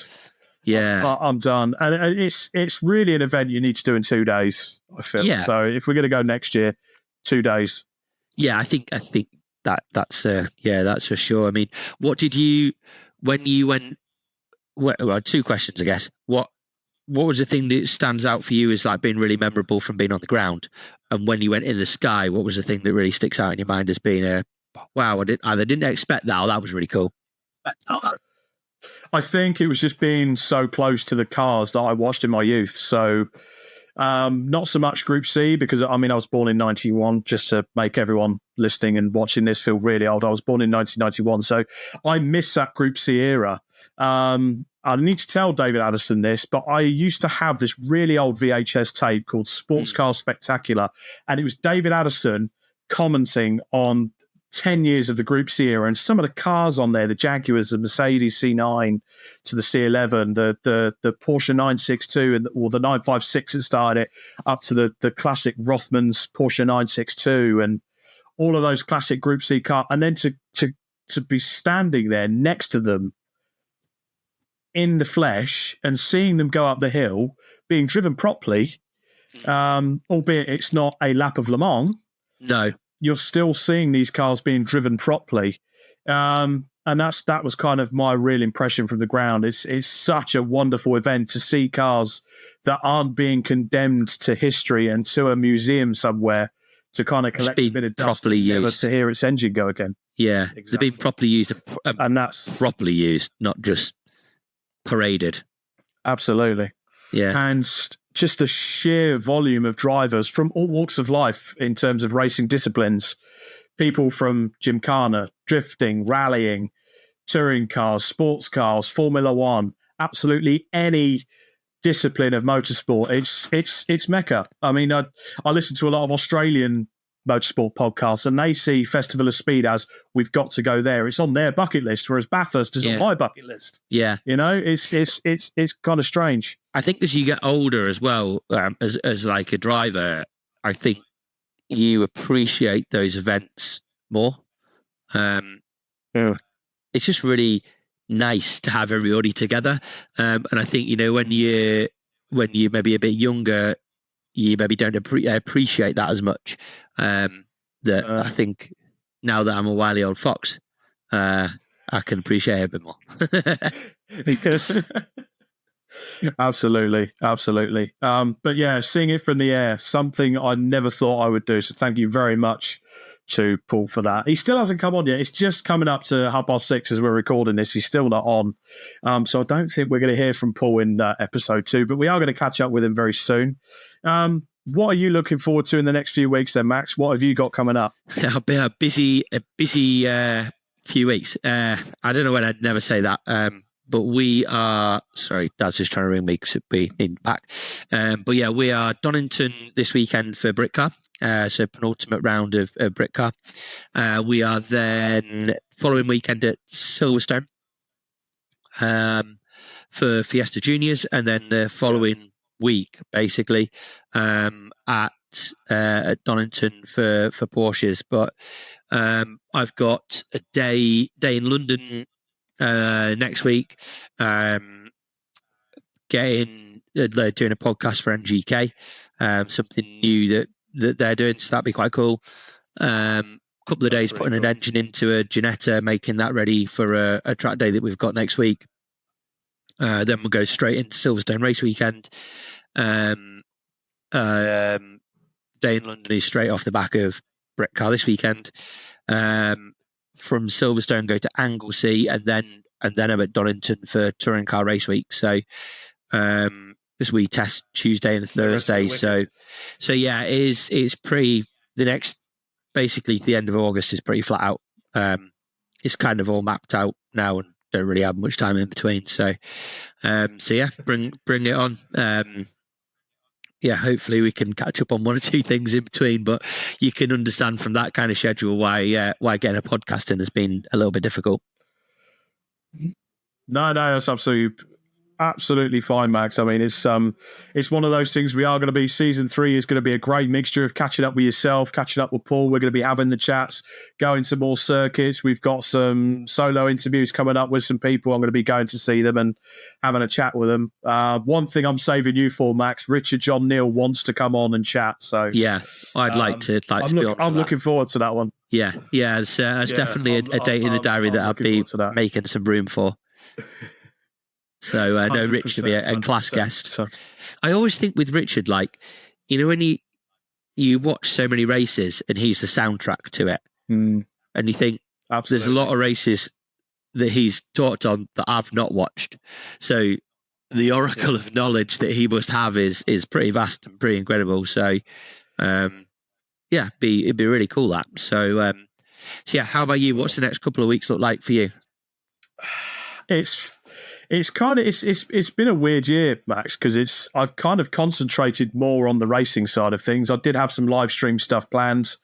Yeah, I'm done. And it's really an event you need to do in 2 days, I feel. Yeah. So if we're going to go next year, 2 days. Yeah, I think that's for sure. I mean, what did you, when you went? Well, 2 questions, I guess. What was the thing that stands out for you as like being really memorable from being on the ground? And when you went in the sky, what was the thing that really sticks out in your mind as being wow, I didn't expect that, or that was really cool? I think it was just being so close to the cars that I watched in my youth. So not so much Group C, because I was born in 91, just to make everyone listening and watching this feel really old. I was born in 1991. So I miss that Group C era. I need to tell David Addison this, but I used to have this really old VHS tape called Sports Car Spectacular, and it was David Addison commenting on 10 years of the Group C era, and some of the cars on there, the Jaguars, the Mercedes C9 to the C11, the Porsche 962 or the 956 that started it, up to the classic Rothmans Porsche 962, and all of those classic Group C cars, and then to be standing there next to them in the flesh and seeing them go up the hill, being driven properly, albeit it's not a lap of Le Mans. No. You're still seeing these cars being driven properly. And that was kind of my real impression from the ground. It's such a wonderful event to see cars that aren't being condemned to history and to a museum somewhere to kind of collect a bit of dust to hear its engine go again. Yeah, exactly. They're being properly used, and that's properly used, not just paraded. Absolutely. Yeah. And just the sheer volume of drivers from all walks of life in terms of racing disciplines, people from Gymkhana, drifting, rallying, touring cars, sports cars, Formula One, absolutely any discipline of motorsport. It's Mecca. I mean, I listen to a lot of Australian motorsport podcasts, and they see Festival of Speed as, we've got to go there. It's on their bucket list, whereas Bathurst is on my bucket list. Yeah, you know, it's kind of strange. I think as you get older as well, as like a driver, I think you appreciate those events more. It's just really nice to have everybody together, and I think, you know, when you maybe a bit younger, you maybe don't appreciate that as much. I think now that I'm a wily old fox, I can appreciate it a bit more. Absolutely. But yeah, seeing it from the air, something I never thought I would do. So thank you very much to Paul for that. He still hasn't come on yet. It's just coming up to 6:30 as we're recording this. He's still not on. So I don't think we're going to hear from Paul in episode 2, but we are going to catch up with him very soon. What are you looking forward to in the next few weeks then, Max? What have you got coming up? It'll be a busy few weeks. I don't know when I'd never say that. But we are, sorry, Dad's just trying to ring me because we need back. But yeah, we are Donington this weekend for Britcar. So penultimate round of Britcar. We are then following weekend at Silverstone for Fiesta Juniors, and then the following week, basically, at Donington for Porsches. But I've got a day in London next week, doing a podcast for NGK, something new that they're doing, so that'd be quite cool. Couple of days putting an engine into a Ginetta, making that ready for a track day that we've got next week. Then we'll go straight into Silverstone race weekend. Day in London is straight off the back of Britcar this weekend. From Silverstone, go to Anglesey, and then I'm at Donington for touring car race week. So this we test Tuesday and Thursday. So yeah, it's pretty. The next, basically, to the end of August is pretty flat out. It's kind of all mapped out now, and don't really have much time in between. So yeah, bring it on. Yeah, hopefully we can catch up on one or two things in between, but you can understand from that kind of schedule why getting a podcast in has been a little bit difficult. No, that's absolutely fine, Max. I mean, it's one of those things. We are going to be, season 3 is going to be a great mixture of catching up with yourself, catching up with Paul. We're going to be having the chats, going to more circuits. We've got some solo interviews coming up with some people. I'm going to be going to see them and having a chat with them. One thing I'm saving you for, Max, Richard John Neal wants to come on and chat. So yeah, I'd like to be on. I'm looking forward to that one. Yeah, it's definitely a date in the diary that I'll be making some room for. So no, Rich should be a class guest. So. I always think with Richard, like, when you watch so many races and he's the soundtrack to it, and you think there's a lot of races that he's talked on that I've not watched. So the oracle of knowledge that he must have is pretty vast and pretty incredible. So yeah, it'd be really cool that. So yeah, how about you? What's the next couple of weeks look like for you? It's been a weird year, Max, because I've kind of concentrated more on the racing side of things. I did have some live stream stuff planned.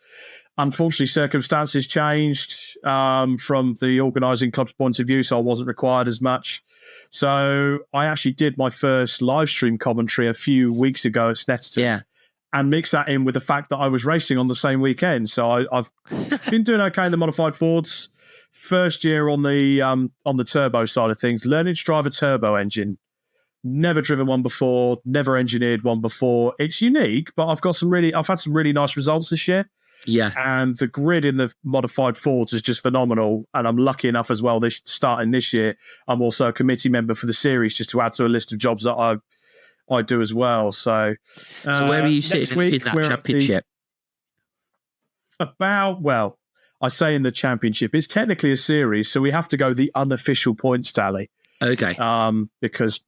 Unfortunately, circumstances changed from the organising club's point of view, so I wasn't required as much. So I actually did my first live stream commentary a few weeks ago at Snetterton, and mix that in with the fact that I was racing on the same weekend. So I've been doing okay in the modified Fords. First year on the turbo side of things, learning to drive a turbo engine. Never driven one before, never engineered one before. It's unique, but I've had some really nice results this year. Yeah. And the grid in the modified Fords is just phenomenal. And I'm lucky enough as well, starting this year, I'm also a committee member for the series, just to add to a list of jobs that I do as well. So where are you sitting in that championship? I say in the championship, it's technically a series, so we have to go the unofficial points tally. Okay. Because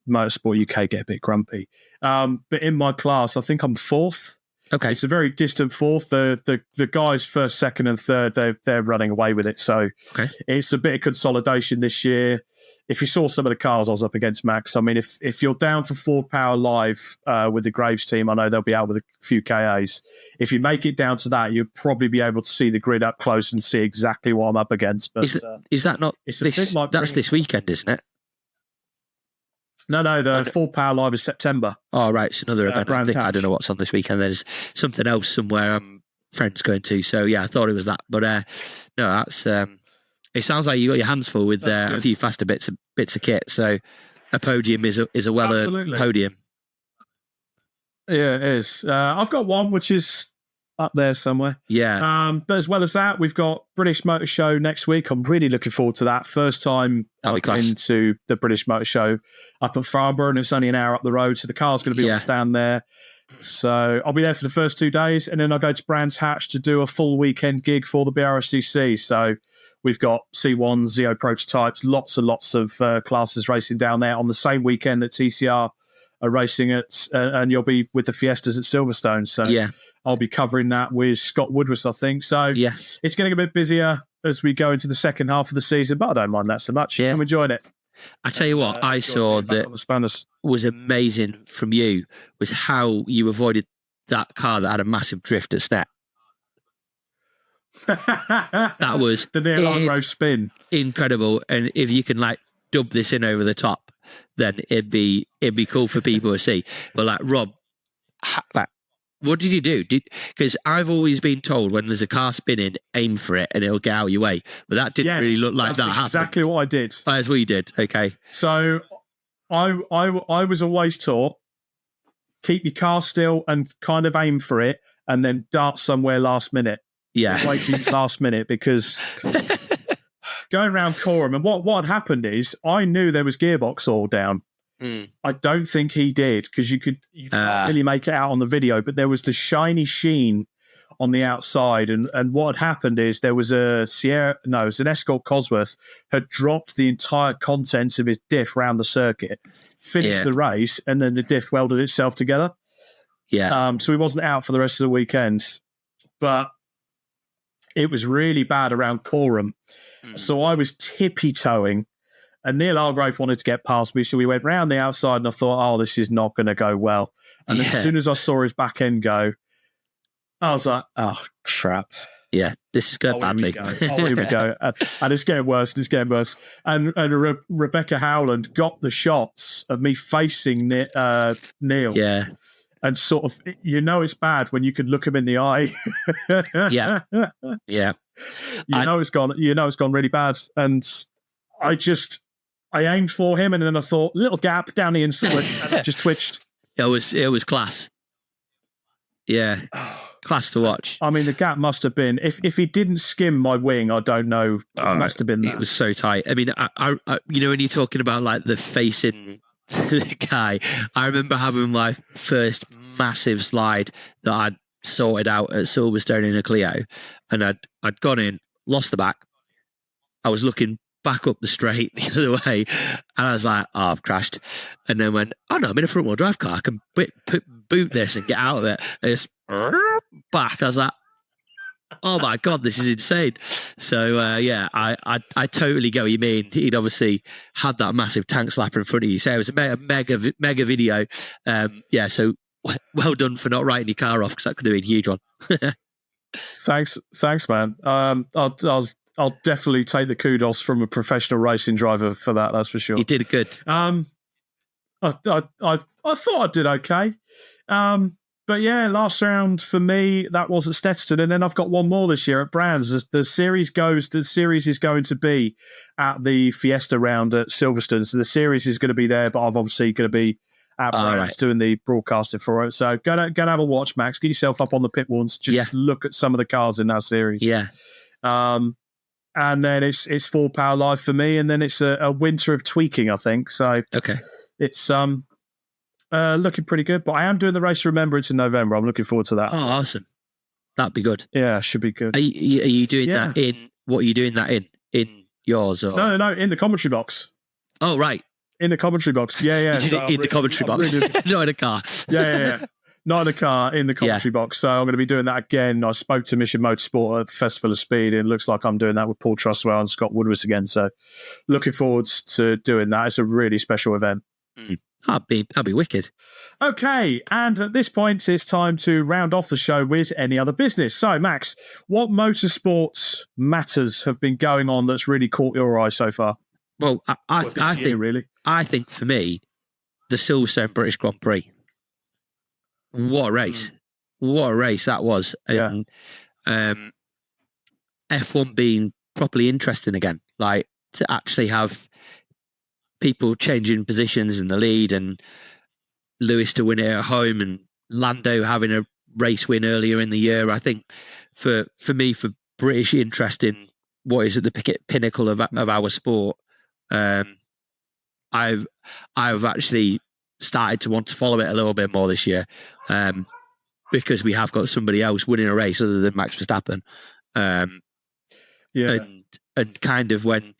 Motorsport UK get a bit grumpy. But in my class, I think I'm 4th. Okay. It's a very distant 4th. The guys 1st, 2nd, and 3rd, they're running away with it. So it's a bit of consolidation this year. If you saw some of the cars I was up against, Max, I mean, if you're down for 4 Power Live with the Graves team, I know they'll be out with a few KAs. If you make it down to that, you'll probably be able to see the grid up close and see exactly what I'm up against. But is that not that's this weekend, isn't it? No, the 4 Power Live is September. Oh, right. It's another event. I don't know what's on this weekend. There's something else somewhere friends going to. So, yeah, I thought it was that. But, no, that's... it sounds like you got your hands full with a few faster bits of kit. So, a podium is a well-earned podium. Yeah, it is. I've got one which is up there somewhere. Yeah. But as well as that, we've got British Motor Show next week. I'm really looking forward to that. First time into the British Motor Show up at Farnborough, and it's only an hour up the road, so the car's going to be on stand there. So I'll be there for the first 2 days, and then I'll go to Brands Hatch to do a full weekend gig for the BRSCC. So we've got C1, Zeo prototypes, lots and lots of classes racing down there on the same weekend that TCR are racing at, and you'll be with the Fiestas at Silverstone. So I'll be covering that with Scott Woodward, I think. So it's getting a bit busier as we go into the second half of the season, but I don't mind that so much. I'm enjoying it. I tell you what, I saw that was amazing from you was how you avoided that car that had a massive drift at Snet. That was the near Argrove spin. Incredible. And if you can dub this in over the top, then it'd be cool for people to see. But Rob, what did you do? Because I've always been told when there's a car spinning, aim for it and it'll get out of your way. But that didn't really look like that happened. Exactly what I did. Oh, that's what you did. Okay. So I was always taught, keep your car still and kind of aim for it and then dart somewhere last minute. Yeah. Wait till last minute because going around Coram, and what had happened is I knew there was gearbox oil down. I don't think he did, because you can't really make it out on the video, but there was the shiny sheen on the outside, and what had happened is there was it was an Escort Cosworth had dropped the entire contents of his diff round the circuit, finished the race, and then the diff welded itself together. So he wasn't out for the rest of the weekend, but it was really bad around Coram. So I was tippy-toeing, and Neil Hargrave wanted to get past me, so we went round the outside, and I thought, this is not going to go well. And as soon as I saw his back end go, I was like, oh, crap. Yeah, this is going badly. Here we go. And it's getting worse, and it's getting worse. And Rebecca Howland got the shots of me facing Neil. Yeah. And sort of, it's bad when you could look him in the eye. Yeah. It's gone really bad. And I aimed for him, and then I thought, little gap down the inside, and it just twitched. It was class. Yeah. Class to watch. I mean, the gap must have been, if he didn't skim my wing, I don't know. It must have been that. It was so tight. I mean, I when you're talking about like the facing the guy, I remember having my first massive slide that I'd sorted out at Silverstone in a Clio, and I'd gone in, lost the back. I was looking back up the straight the other way, and I was like, I've crashed. And then went, I'm in a front wheel drive car. I can boot this and get out of it. And it's back. I was like, oh my God, this is insane. So I totally get what you mean. He'd obviously had that massive tank slapper in front of you. So it was a mega video. So well done for not writing your car off, because that could have been a huge one. Thanks, man. I'll definitely take the kudos from a professional racing driver for that. That's for sure. You did good. I thought I did okay. But yeah, last round for me, that was at Stetson. And then I've got one more this year at Brands. The series is going to be at the Fiesta round at Silverstone. So the series is going to be there, but I'm obviously going to be at Brands doing the broadcasting for it. So go and have a watch, Max. Get yourself up on the pit walls. Just look at some of the cars in that series. Yeah. And then it's full power live for me. And then it's a winter of tweaking, I think. So it's looking pretty good, but I am doing the Race of Remembrance in November. I'm looking forward to that. Oh, awesome. That'd be good. Yeah, should be good. Are you doing that in, what are you doing that in yours? Or? No, in the commentary box. Oh, right. In the commentary box. Yeah. In the commentary box. Not in a car. Yeah. Not in a car, in the commentary box. So I'm going to be doing that again. I spoke to Mission Motorsport at the Festival of Speed, and it looks like I'm doing that with Paul Trustwell and Scott Woodward again. So looking forward to doing that. It's a really special event. That'd be wicked. Okay, and at this point, it's time to round off the show with any other business. So, Max, what motorsports matters have been going on that's really caught your eye so far? Well, I think for me, the Silverstone British Grand Prix. What a race! What a race that was! And F1 being properly interesting again, like to actually have people changing positions in the lead, and Lewis to win it at home, and Lando having a race win earlier in the year. I think for me, for British interest in what is at the pinnacle of our sport, I've actually started to want to follow it a little bit more this year, because we have got somebody else winning a race other than Max Verstappen. And kind of when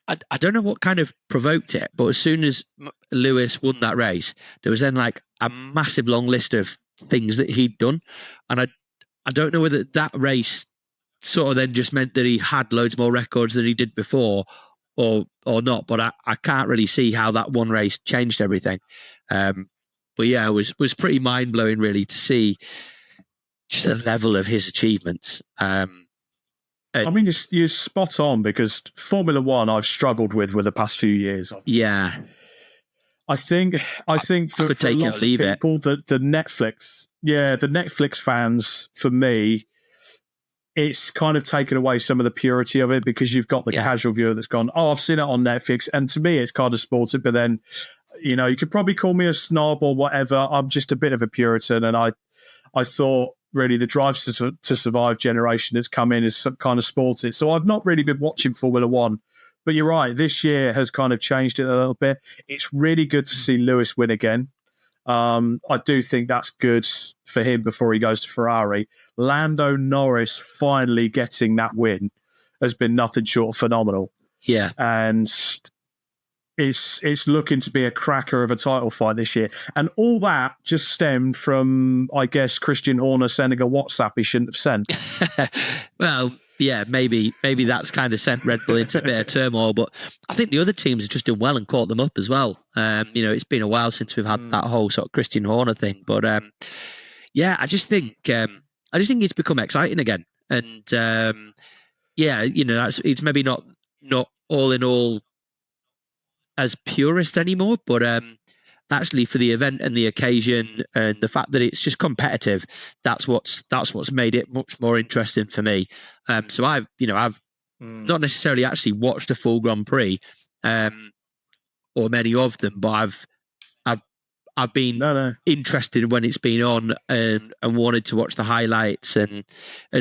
I don't know what kind of provoked it, but as soon as Lewis won that race, there was then like a massive long list of things that he'd done. And I don't know whether that race sort of then just meant that he had loads more records than he did before or not. But I can't really see how that one race changed everything. But yeah, it was pretty mind blowing really to see just the level of his achievements. I mean, you're spot on, because Formula One I've struggled with the past few years. Yeah, I think for a lot of people, the Netflix fans, for me, it's kind of taken away some of the purity of it, because you've got the casual viewer that's gone, I've seen it on Netflix, and to me it's kind of sporty. But then, you could probably call me a snob or whatever. I'm just a bit of a Puritan, and I thought really the Drive to Survive generation that's come in has kind of sported it. So I've not really been watching Formula One. But you're right, this year has kind of changed it a little bit. It's really good to see Lewis win again. I do think that's good for him before he goes to Ferrari. Lando Norris finally getting that win has been nothing short of phenomenal. Yeah. And it's looking to be a cracker of a title fight this year. And all that just stemmed from, I guess, Christian Horner sending a WhatsApp he shouldn't have sent. Well, yeah, maybe that's kind of sent Red Bull into a bit of turmoil, but I think the other teams have just done well and caught them up as well. It's been a while since we've had that whole sort of Christian Horner thing, but I just think it's become exciting again, and it's maybe not all in all as purist anymore, but actually for the event and the occasion and the fact that it's just competitive, that's what's made it much more interesting for me. So I've not necessarily actually watched a full Grand Prix or many of them, but I've been interested when it's been on and wanted to watch the highlights and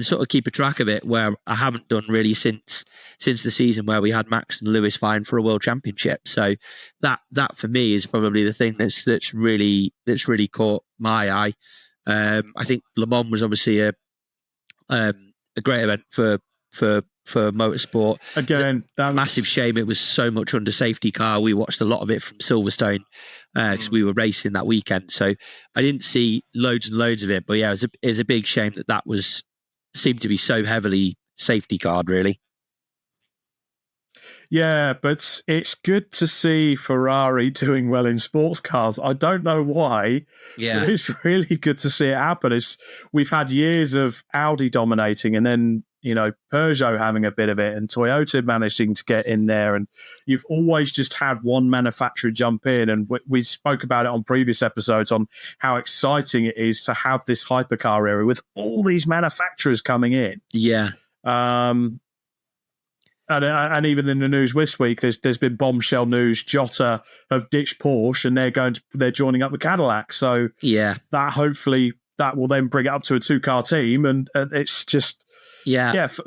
sort of keep a track of it, where I haven't done really since the season where we had Max and Lewis vying for a world championship. So that for me is probably the thing that's really caught my eye. I think Le Mans was obviously a great event for motorsport. Again, that massive shame it was so much under safety car. We watched a lot of it from Silverstone because we were racing that weekend, so I didn't see loads and loads of it. But yeah, it was a big shame that seemed to be so heavily safety car'd, really. Yeah, but it's good to see Ferrari doing well in sports cars. I don't know why. Yeah, but it's really good to see it happen. We've had years of Audi dominating, and then Peugeot having a bit of it, and Toyota managing to get in there, and you've always just had one manufacturer jump in. And we spoke about it on previous episodes on how exciting it is to have this hypercar area with all these manufacturers coming in. Yeah. And even in the news this week, there's been bombshell news. Jota have ditched Porsche and they're joining up with Cadillac. So yeah, that hopefully that will then bring it up to a 2-car team, and it's just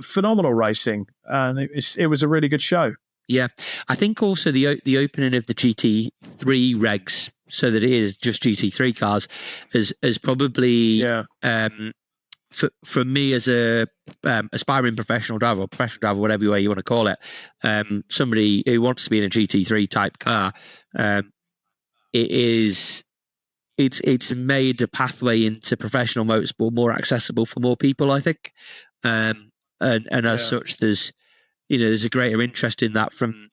phenomenal racing. And it was a really good show. Yeah, I think also the opening of the GT3 regs, so that it is just GT3 cars, is probably for me as a aspiring professional driver, or professional driver, whatever way you want to call it, somebody who wants to be in a GT3 type car, it's made a pathway into professional motorsport more accessible for more people, I think, and as such, there's a greater interest in that from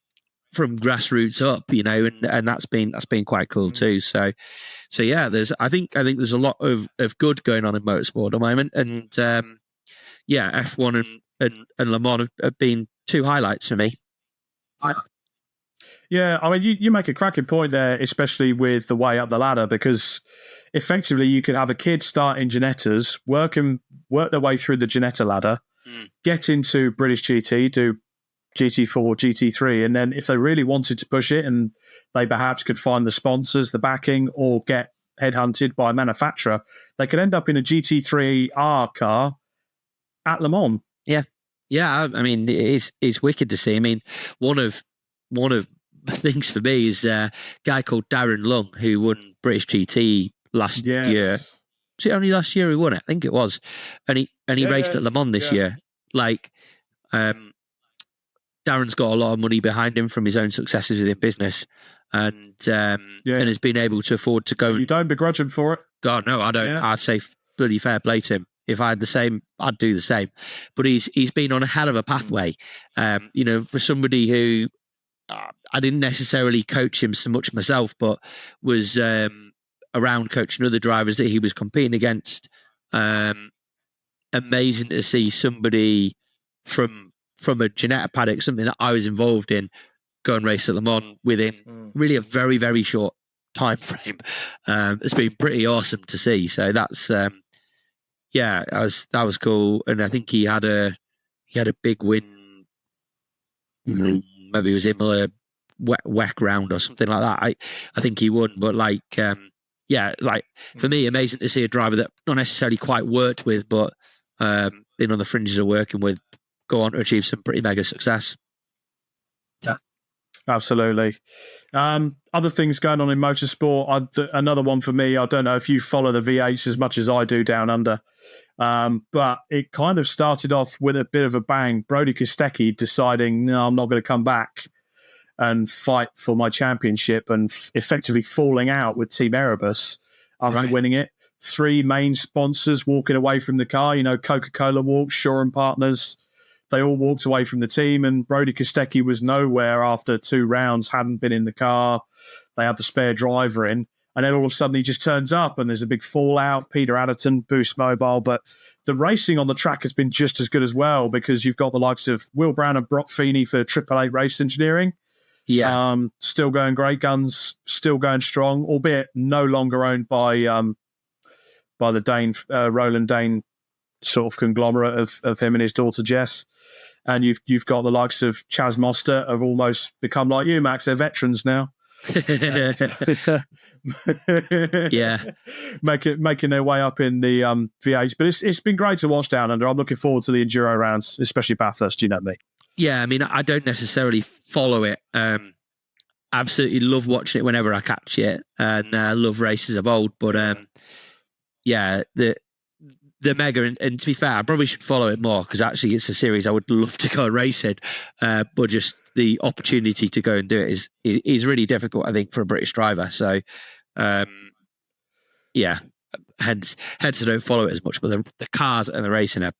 grassroots up, and that's been quite cool too. So yeah, I think there's a lot of good going on in motorsport at the moment, and F1 and Le Mans have been two highlights for me. Yeah, I mean, you make a cracking point there, especially with the way up the ladder, because effectively you could have a kid start in Ginettas, work their way through the Ginetta ladder, get into British GT, do GT4, GT3, and then if they really wanted to push it and they perhaps could find the sponsors, the backing, or get headhunted by a manufacturer, they could end up in a GT3R car at Le Mans. Yeah. I mean, it's wicked to see. I mean, one of the things for me is a guy called Darren Lung, who won British GT last year. Was it only last year he won it? I think it was. And he raced at Le Mans this year. Like, Darren's got a lot of money behind him from his own successes within business, and has been able to afford to go. You don't begrudge him for it? God, no, I don't. Yeah. I'd say bloody fair play to him. If I had the same, I'd do the same. But he's been on a hell of a pathway. For somebody who I didn't necessarily coach him so much myself, but was around coaching other drivers that he was competing against. Amazing to see somebody from a Ginetta paddock, something that I was involved in, go and race at Le Mans within really a very, very short time frame. It's been pretty awesome to see. So that's that was cool. And I think he had a big win. Maybe it was Imola WEC round or something like that. I think he won, but yeah, like for me, amazing to see a driver that not necessarily quite worked with, but been on the fringes of working with, go on to achieve some pretty mega success. Yeah, absolutely. Other things going on in motorsport. Another one for me. I don't know if you follow the V8s as much as I do down under, but it kind of started off with a bit of a bang. Brody Kostecki deciding, no, I'm not going to come back and fight for my championship, and effectively falling out with Team Erebus after winning it. 3 main sponsors walking away from the car. Coca-Cola walked, Shaw and Partners. They all walked away from the team, and Brody Kostecki was nowhere after 2 rounds, hadn't been in the car. They had the spare driver in, and then all of a sudden he just turns up and there's a big fallout. Peter Adderton, Boost Mobile. But the racing on the track has been just as good as well, because you've got the likes of Will Brown and Brock Feeney for 888 Race Engineering. Yeah. Still going great guns, still going strong, albeit no longer owned by the Dane, Roland Dane sort of conglomerate of him and his daughter Jess. And you've got the likes of Chaz Moster have almost become like you, Max. They're veterans now. Yeah, making their way up in the V8s. But it's been great to watch down under. I'm looking forward to the enduro rounds, especially Bathurst. You know me. Yeah, I mean, I don't necessarily follow it. Absolutely love watching it whenever I catch it, and love races of old. But yeah, the mega, and to be fair, I probably should follow it more, because actually it's a series I would love to go racing, but just the opportunity to go and do it is really difficult, I think, for a British driver. So yeah, hence I don't follow it as much. But the cars and the racing are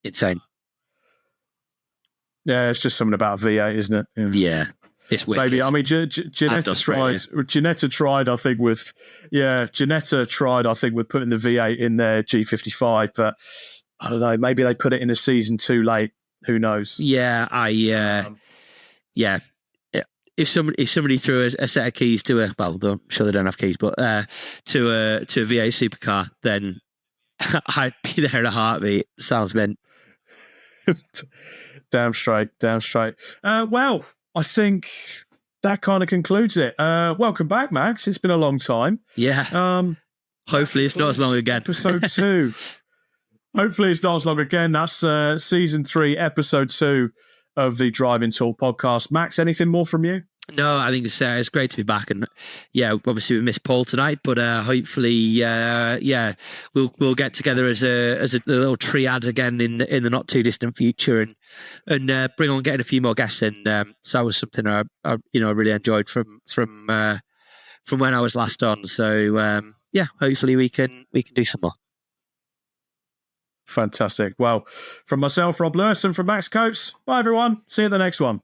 insane. Yeah, it's just something about V8, isn't it? Yeah. It's wicked. Maybe, I mean, Ginetta tried, I think, with putting the V8 in their G55, but I don't know, maybe they put it in a season too late. Who knows? Yeah, yeah. If somebody threw a set of keys to I'm sure they don't have keys, but to a V8 supercar, then I'd be there in a heartbeat. Sounds mint. Damn straight. Well, I think that kind of concludes it. Welcome back, Max. It's been a long time. Yeah. Hopefully it's not as long again. Episode 2. Hopefully it's not as long again. That's season 3, episode 2 of the Driving Talk podcast. Max, anything more from you? No, I think it's great to be back, and yeah, obviously we missed Paul tonight, but hopefully, we'll get together as a little triad again in the not too distant future, and bring on getting a few more guests in. So that was something I really enjoyed from when I was last on. So yeah, hopefully we can do some more. Fantastic. Well, from myself, Rob Lewis, and from Max Coates, bye everyone. See you at the next one.